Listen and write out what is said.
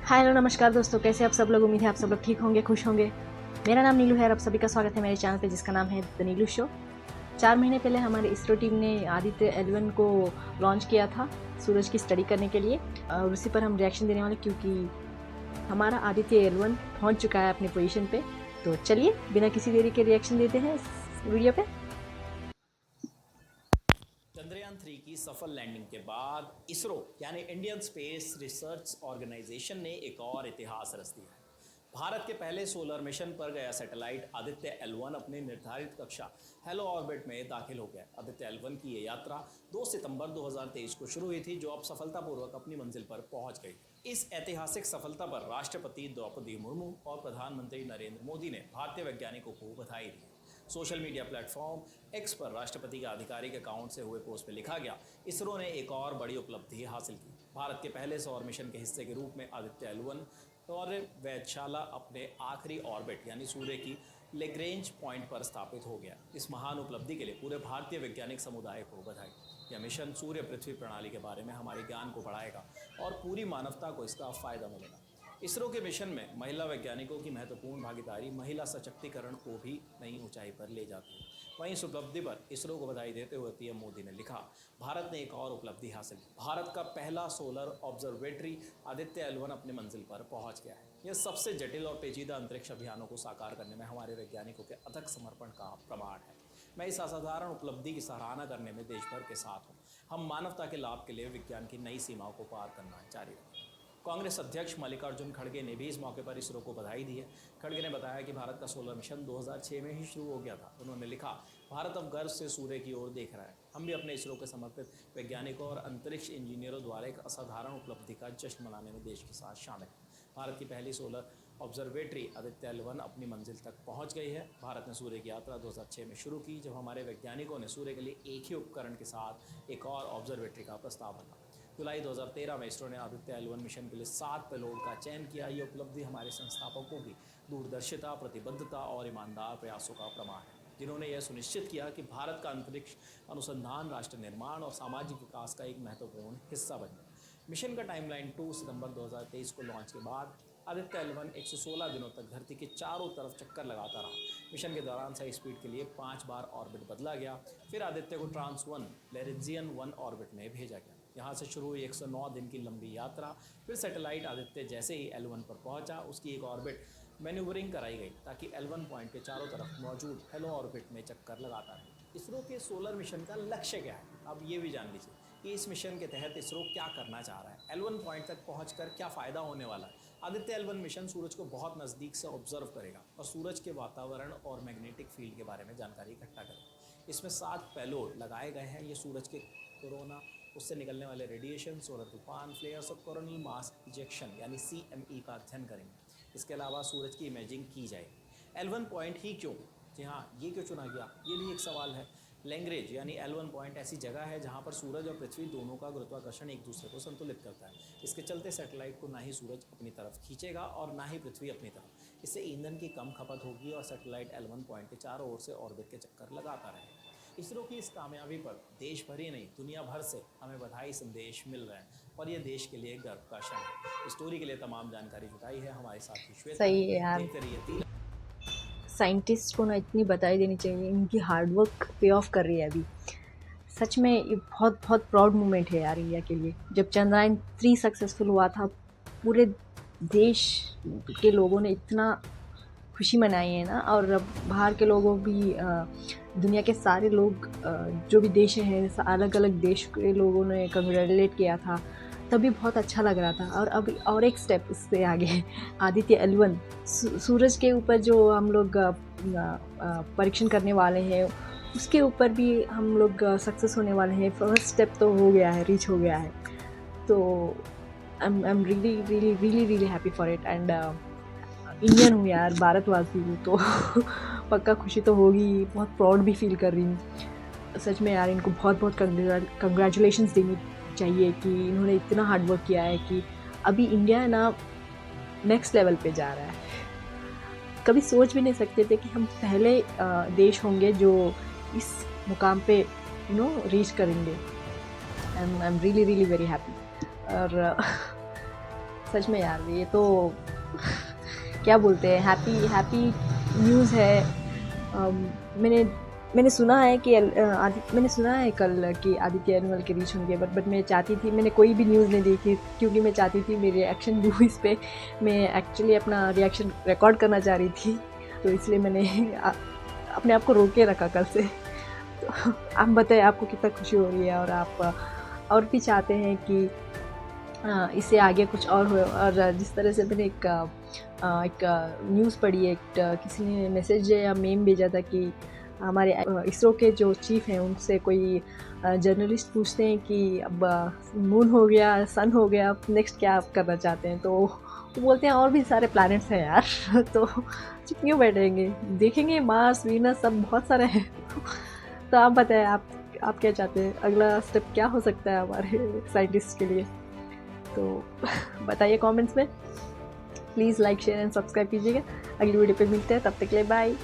Hi hello नमस्कार दोस्तों, कैसे आप सब लोग। उम्मीद है आप सब लोग ठीक होंगे, खुश होंगे। मेरा नाम नीलू है और आप सभी का स्वागत है मेरे चैनल पे जिसका नाम है द नीलू शो। 4 महीने पहले हमारे इसरो टीम ने आदित्य L1 को लॉन्च किया था सूरज की स्टडी करने के लिए, और उसी पर हम रिएक्शन देने वाले क्योंकि हमारा आदित्य L1 पहुंच चुका है अपनी पोजीशन पे। तो चलिए बिना किसी देरी के रिएक्शन देते हैं इस वीडियो पे। चंद्रयान 3 की सफल लैंडिंग के बाद इसरो यानी इंडियन स्पेस रिसर्च ऑर्गेनाइजेशन ने एक और इतिहास रच दिया है। भारत के पहले सोलर मिशन पर गया सैटेलाइट आदित्य L1 अपनी निर्धारित कक्षा हेलो ऑर्बिट में दाखिल हो गया। आदित्य L1 की ये यात्रा 2 सितंबर 2023 को शुरू हुई थी, जो अब सफलतापूर्वक अपनी मंजिल पर पहुंच गई। इस ऐतिहासिक सफलता पर राष्ट्रपति द्रौपदी मुर्मू और प्रधानमंत्री नरेंद्र मोदी ने भारतीय वैज्ञानिकों को बधाई दी। सोशल मीडिया प्लेटफॉर्म एक्स पर राष्ट्रपति के आधिकारिक अकाउंट से हुए पोस्ट में लिखा गया, इसरो ने एक और बड़ी उपलब्धि हासिल की। भारत के पहले सौर मिशन के हिस्से के रूप में आदित्य L1 और वेधशाला अपने आखिरी ऑर्बिट यानी सूर्य की लेग्रेंज पॉइंट पर स्थापित हो गया। इस महान उपलब्धि के लिए पूरे भारतीय वैज्ञानिक समुदाय को बधाई। यह मिशन सूर्य पृथ्वी प्रणाली के बारे में हमारे ज्ञान को बढ़ाएगा और पूरी मानवता को इसका फायदा मिलेगा। इसरो के मिशन में महिला वैज्ञानिकों की महत्वपूर्ण भागीदारी महिला सशक्तिकरण को भी नई ऊंचाई पर ले जाती है। वहीं इस उपलब्धि पर इसरो को बधाई देते हुए पीएम मोदी ने लिखा, भारत ने एक और उपलब्धि हासिल की। भारत का पहला सोलर ऑब्जर्वेटरी आदित्य L1 अपनी मंजिल पर पहुंच गया है। यह सबसे जटिल और पेचीदा अंतरिक्ष अभियानों को साकार करने में हमारे वैज्ञानिकों के अथक समर्पण का प्रमाण है। मैं इस असाधारण उपलब्धि की सराहना करने में देश भर के साथ हूँ। हम मानवता के लाभ के लिए विज्ञान की नई सीमाओं को पार करना जारी रखें। कांग्रेस अध्यक्ष मल्लिकार्जुन खड़गे ने भी इस मौके पर इसरो को बधाई दी है। खड़गे ने बताया कि भारत का सोलर मिशन 2006 में ही शुरू हो गया था। उन्होंने लिखा, भारत अब गर्व से सूर्य की ओर देख रहा है। हम भी अपने इसरो के समर्पित वैज्ञानिकों और अंतरिक्ष इंजीनियरों द्वारा एक असाधारण उपलब्धि का जश्न मनाने में देश के साथ शामिल हैं। भारत की पहली सोलर ऑब्जर्वेटरी आदित्य L1 अपनी मंजिल तक पहुंच गई है। भारत ने सूर्य की यात्रा 2006 में शुरू की, जब हमारे वैज्ञानिकों ने सूर्य के लिए एक ही उपकरण के साथ एक और ऑब्जर्वेटरी का प्रस्ताव रखा। जुलाई 2013 में इसरो ने आदित्य L1 मिशन के लिए 7 पेलोड का चयन किया। ये उपलब्धि हमारे संस्थापकों की दूरदर्शिता, प्रतिबद्धता और ईमानदार प्रयासों का प्रमाण है, जिन्होंने यह सुनिश्चित किया कि भारत का अंतरिक्ष अनुसंधान राष्ट्र निर्माण और सामाजिक विकास का एक महत्वपूर्ण हिस्सा बन जाए। मिशन का टाइमलाइन 2 सितंबर 2023 को लॉन्च के बाद आदित्य L1 116 दिनों तक धरती के चारों तरफ चक्कर लगाता रहा। मिशन के दौरान सही स्पीड के लिए 5 बार ऑर्बिट बदला गया। फिर आदित्य को ट्रांस 1 लेरेंजियन 1 ऑर्बिट में भेजा गया। यहाँ से शुरू हुई 109 दिन की लंबी यात्रा। फिर सैटेलाइट आदित्य जैसे ही L1 पर पहुंचा, उसकी एक ऑर्बिट मैन्यूवरिंग कराई गई ताकि L1 पॉइंट के चारों तरफ मौजूद हेलो ऑर्बिट में चक्कर लगाता रहे। इसरो के सोलर मिशन का लक्ष्य क्या है, अब ये भी जान लीजिए कि इस मिशन के तहत इसरो क्या करना चाह रहा है। L1 पॉइंट तक पहुंचकर क्या फ़ायदा होने वाला है। आदित्य L1 मिशन सूरज को बहुत नज़दीक से ऑब्जर्व करेगा और सूरज के वातावरण और मैग्नेटिक फील्ड के बारे में जानकारी इकट्ठा करेगा। इसमें 7 पेलोड लगाए गए हैं। ये सूरज के कोरोना, उससे निकलने वाले रेडिएशन, सोलर तूफान, फ्लेयर्स और कोरोनल मास इजेक्शन यानी CME का अध्ययन करेंगे। इसके अलावा सूरज की इमेजिंग की जाएगी। L1 पॉइंट ही क्यों? जी हाँ, ये क्यों चुना गया, ये भी एक सवाल है। लैग्रेंज यानी L1 पॉइंट ऐसी जगह है जहाँ पर सूरज और पृथ्वी दोनों का गुरुत्वाकर्षण एक दूसरे को संतुलित करता है। इसके चलते सैटेलाइट को ना ही सूरज अपनी तरफ खींचेगा और ना ही पृथ्वी अपनी तरफ। इससे ईंधन की कम खपत होगी और सैटेलाइट L1 पॉइंट के चारों ओर से ऑर्बिट के चक्कर लगाता रहेगा। इसरो की इस कामयाबी पर देश भर ही नहीं, दुनिया भर से हमें बधाई संदेश मिल रहे हैं और ये देश के लिए गर्व का क्षण है। स्टोरी के लिए तमाम जानकारी जुटाई है हमारे साथी श्वेता। सही है यार, देखते रहिए। साइंटिस्ट को ना इतनी बधाई देनी चाहिए, इनकी हार्डवर्क पे ऑफ कर रही है अभी। सच में ये बहुत बहुत प्राउड मोमेंट है यार इंडिया के लिए। जब चंद्रयान 3 सक्सेसफुल हुआ था, पूरे देश के लोगों ने इतना खुशी मनाई है ना, और अब बाहर के लोगों भी, दुनिया के सारे लोग, जो भी देश हैं, अलग अलग देश के लोगों ने कंग्रेचुलेट किया था, तभी बहुत अच्छा लग रहा था। और अब और एक स्टेप इससे आगे आदित्य L1 सूरज के ऊपर जो हम लोग परीक्षण करने वाले हैं, उसके ऊपर भी हम लोग सक्सेस होने वाले हैं। फर्स्ट स्टेप तो हो गया है, रीच हो गया है। तो I am really happy for it. And Indian हूँ यार, भारतवासी हूँ, तो पक्का खुशी तो होगी। बहुत प्राउड भी फील कर रही हूँ सच में यार। इनको बहुत बहुत कंग्रेचुलेशंस देनी चाहिए कि इन्होंने इतना हार्ड वर्क किया है कि अभी इंडिया ना नेक्स्ट लेवल पे जा रहा है। कभी सोच भी नहीं सकते थे कि हम पहले देश होंगे जो इस मुकाम पे रीच करेंगे। I am really very happy. और सच में यार ये तो क्या बोलते हैं, हैप्पी न्यूज़ है। मैंने मैंने सुना है कि मैंने सुना है कल कि आदित्य एनुअल के रीच होंगे, बट मैं चाहती थी, मैंने कोई भी न्यूज़ नहीं देखी क्योंकि मैं चाहती थी मेरे रिएक्शन दूँ इस पे। मैं एक्चुअली अपना रिएक्शन रिकॉर्ड करना चाह रही थी, तो इसलिए मैंने अपने आप को रोके रखा कल से। तो आप बताएं आपको कितना खुशी हो रही है, और आप और भी चाहते हैं कि इससे आगे कुछ और हो। और जिस तरह से मैंने एक न्यूज़ पढ़ी है, किसी ने मैसेज या मेम भेजा था कि हमारे इसरो के जो चीफ हैं उनसे कोई जर्नलिस्ट पूछते हैं कि अब मून हो गया, सन हो गया, अब नेक्स्ट क्या आप करना चाहते हैं, तो वो बोलते हैं और भी सारे प्लैनेट्स हैं यार तो चुप क्यों बैठेंगे, देखेंगे मार्स, वीनस, सब बहुत सारे हैं तो आप बताएं आप क्या चाहते हैं, अगला स्टेप क्या हो सकता है हमारे साइंटिस्ट के लिए, तो बताइए कमेंट्स में। Please like share and subscribe कीजिएगा। अगली वीडियो पे मिलते हैं, तब तक के लिए बाय।